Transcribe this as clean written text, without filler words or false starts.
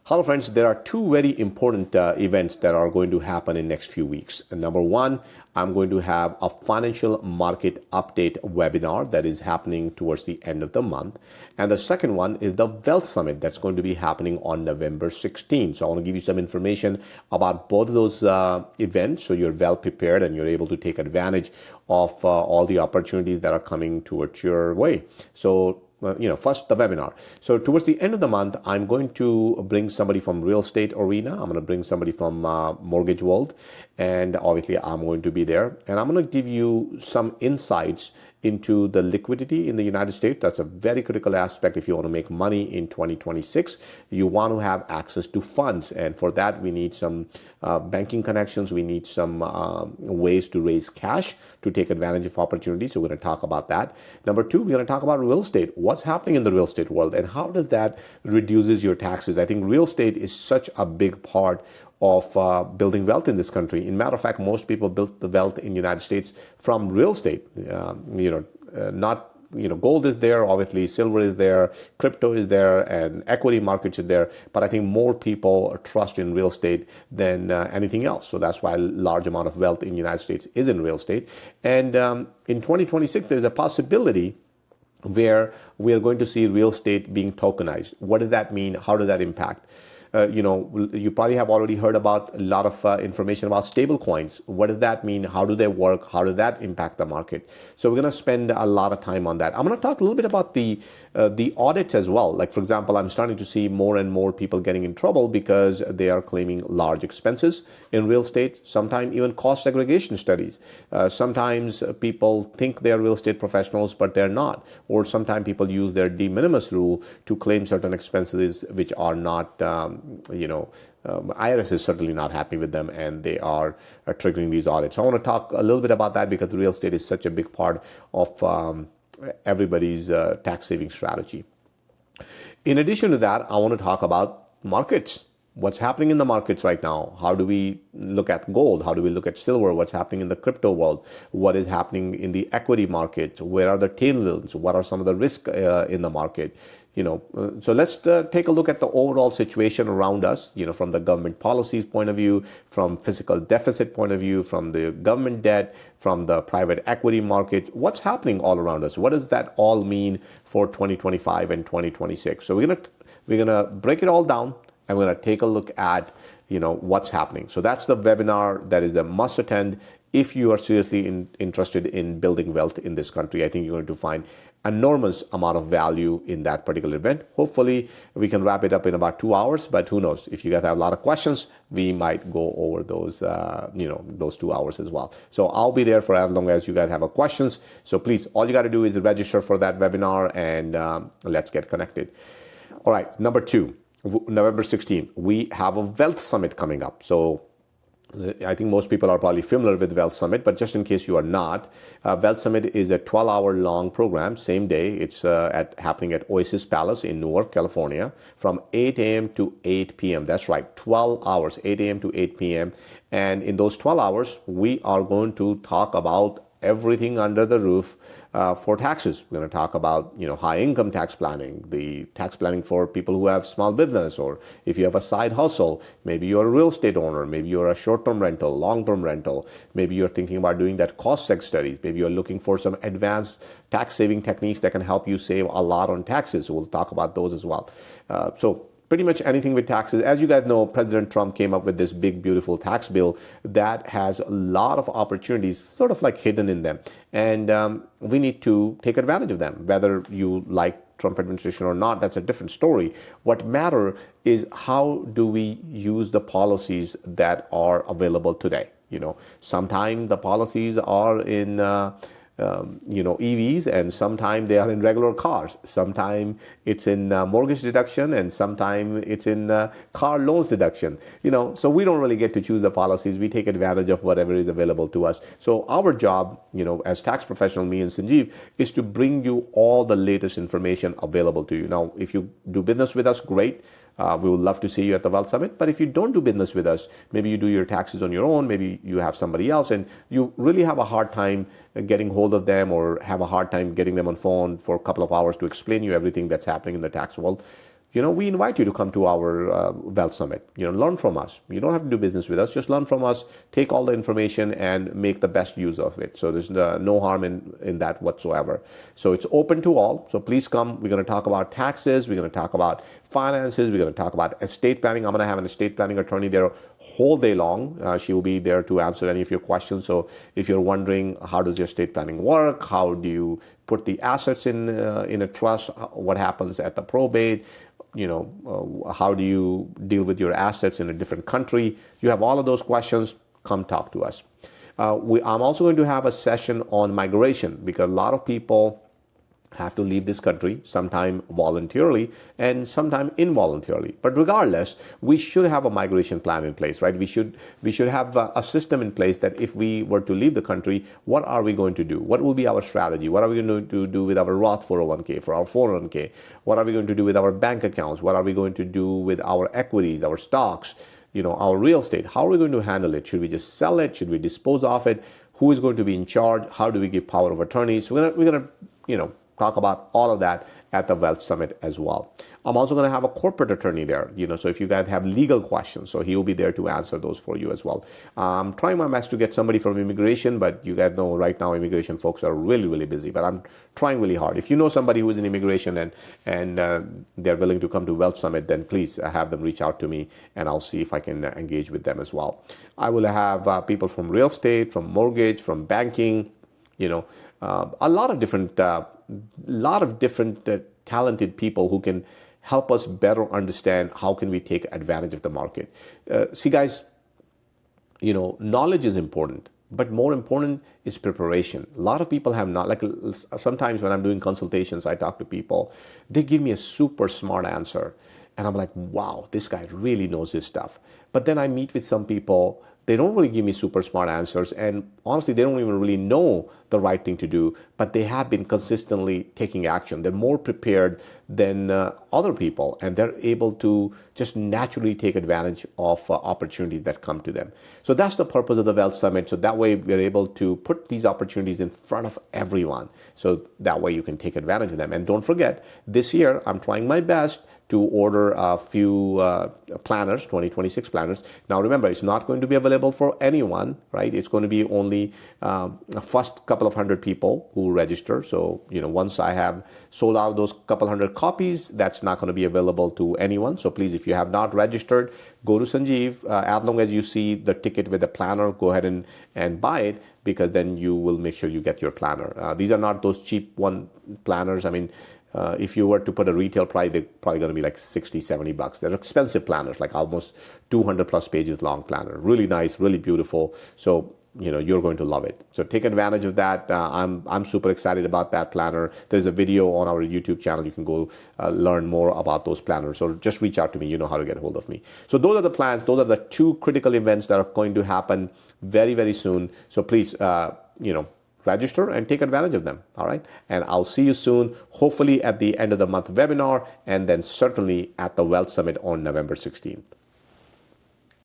Hello friends, there are two very important events that are going to happen in next few weeks. And number one, I'm going to have a financial market update webinar that is happening towards the end of the month. And the second one is the Wealth Summit that's going to be happening on November 16th. So I want to give you some information about both of those events so you're well prepared and you're able to take advantage of all the opportunities that are coming towards your way. So first the webinar. So towards the end of the month, I'm going to bring somebody from real estate arena. I'm going to bring somebody from mortgage world, and obviously I'm going to be there. And I'm going to give you some insights into the liquidity in the United States. That's a very critical aspect. If you want to make money in 2026, you want to have access to funds. And for that, we need some banking connections. We need some ways to raise cash to take advantage of opportunities. So we're going to talk about that. Number two, we're going to talk about real estate. What's happening in the real estate world and how does that reduces your taxes? I think real estate is such a big part of building wealth in this country. In matter of fact, most people built the wealth in the United States from real estate. Gold is there, obviously silver is there, crypto is there, and equity markets are there. But I think more people trust in real estate than anything else. So that's why a large amount of wealth in the United States is in real estate. And in 2026, there's a possibility where we are going to see real estate being tokenized. What does that mean? How does that impact? You probably have already heard about a lot of information about stable coins. What does that mean? How do they work? How does that impact the market? So we're going to spend a lot of time on that. I'm going to talk a little bit about the audits as well. Like, for example, I'm starting to see more and more people getting in trouble because they are claiming large expenses in real estate, sometimes even cost segregation studies. Sometimes people think they are real estate professionals, but they're not. Or sometimes people use their de minimis rule to claim certain expenses which are not IRS is certainly not happy with them, and they are triggering these audits. So I want to talk a little bit about that because real estate is such a big part of everybody's tax saving strategy. In addition to that, I want to talk about markets. What's happening in the markets right now? How do we look at gold? How do we look at silver? What's happening in the crypto world? What is happening in the equity market? Where are the tailwinds? What are some of the risks in the market? So let's take a look at the overall situation around us, from the government policies point of view, from fiscal deficit point of view, from the government debt, from the private equity market. What's happening all around us? What does that all mean for 2025 and 2026? So we're gonna break it all down. I'm going to take a look at, what's happening. So that's the webinar that is a must attend if you are seriously interested in building wealth in this country. I think you're going to find enormous amount of value in that particular event. Hopefully we can wrap it up in about 2 hours, but who knows? If you guys have a lot of questions, we might go over those, those 2 hours as well. So I'll be there for as long as you guys have questions. So please, all you got to do is register for that webinar and let's get connected. All right, number two. November 16th, we have a Wealth Summit coming up. So I think most people are probably familiar with Wealth Summit, but just in case you are not, Wealth Summit is a 12-hour long program, same day. It's happening at Oasis Palace in Newark, California, from 8 a.m. to 8 p.m. That's right, 12 hours, 8 a.m. to 8 p.m. And in those 12 hours, we are going to talk about everything under the roof for taxes. We're going to talk about, high income tax planning, the tax planning for people who have small business, or if you have a side hustle, maybe you're a real estate owner, maybe you're a short-term rental, long-term rental, maybe you're thinking about doing that cost seg studies, maybe you're looking for some advanced tax saving techniques that can help you save a lot on taxes. We'll talk about those as well. So pretty much anything with taxes. As you guys know, President Trump came up with this big, beautiful tax bill that has a lot of opportunities sort of like hidden in them. And we need to take advantage of them. Whether you like Trump administration or not, that's a different story. What matters is how do we use the policies that are available today. Sometimes the policies are in EVs, and sometimes they are in regular cars. Sometimes it's in mortgage deduction, and sometimes it's in car loans deduction. So we don't really get to choose the policies. We take advantage of whatever is available to us. So our job, as tax professional, me and Sanjeev, is to bring you all the latest information available to you. Now, if you do business with us, great. We would love to see you at the Wealth Summit. But if you don't do business with us, maybe you do your taxes on your own, maybe you have somebody else, and you really have a hard time getting hold of them, or have a hard time getting them on phone for a couple of hours to explain you everything that's happening in the tax world, we invite you to come to our Wealth Summit. Learn from us. You don't have to do business with us. Just learn from us, take all the information and make the best use of it. So there's no harm in that whatsoever. So it's open to all. So please come. We're going to talk about taxes. We're going to talk about finances. We're going to talk about estate planning. I'm going to have an estate planning attorney there whole day long. She will be there to answer any of your questions. So if you're wondering how does your estate planning work, how do you put the assets in a trust, what happens at the probate, how do you deal with your assets in a different country? You have all of those questions, come talk to us. I'm also going to have a session on migration because a lot of people have to leave this country, sometime voluntarily and sometime involuntarily. But regardless, we should have a migration plan in place, right? We should have a system in place that if we were to leave the country, what are we going to do? What will be our strategy? What are we going to do with our Roth 401k, for our 401k? What are we going to do with our bank accounts? What are we going to do with our equities, our stocks, our real estate? How are we going to handle it? Should we just sell it? Should we dispose of it? Who is going to be in charge? How do we give power of attorney? So we're gonna talk about all of that at the Wealth Summit as well. I'm also going to have a corporate attorney there, so if you guys have legal questions, so he will be there to answer those for you as well. I'm trying my best to get somebody from immigration, but you guys know right now immigration folks are really, really busy, but I'm trying really hard. If you know somebody who is in immigration and they're willing to come to Wealth Summit, then please have them reach out to me and I'll see if I can engage with them as well. I will have people from real estate, from mortgage, from banking, a lot of different talented people who can help us better understand how can we take advantage of the market. See, guys, knowledge is important, but more important is preparation. A lot of people have not, like sometimes when I'm doing consultations, I talk to people, they give me a super smart answer. And I'm like, wow, this guy really knows his stuff. But then I meet with some people, they don't really give me super smart answers. And honestly, they don't even really know the right thing to do, but they have been consistently taking action. They're more prepared than other people, and they're able to just naturally take advantage of opportunities that come to them. So that's the purpose of the Wealth Summit. So that way we're able to put these opportunities in front of everyone. So that way you can take advantage of them. And don't forget, this year, I'm trying my best to order a few planners, 2026 planners. Now remember, it's not going to be available for anyone, right? It's going to be only first couple of hundred people who register. So, once I have sold out those couple hundred copies, that's not going to be available to anyone. So please, if you have not registered, go to Sanjeev. As long as you see the ticket with the planner, go ahead and buy it, because then you will make sure you get your planner. These are not those cheap planners. I mean, if you were to put a retail price, they're probably going to be like $60-$70. They're expensive planners, like almost 200 plus pages long planner. Really nice, really beautiful. So, you're going to love it. So take advantage of that. I'm super excited about that planner. There's a video on our YouTube channel. You can go learn more about those planners. So just reach out to me. You know how to get a hold of me. So those are the plans. Those are the two critical events that are going to happen very, very soon. So please, register and take advantage of them. All right. And I'll see you soon, hopefully at the end of the month webinar, and then certainly at the Wealth Summit on November 16th.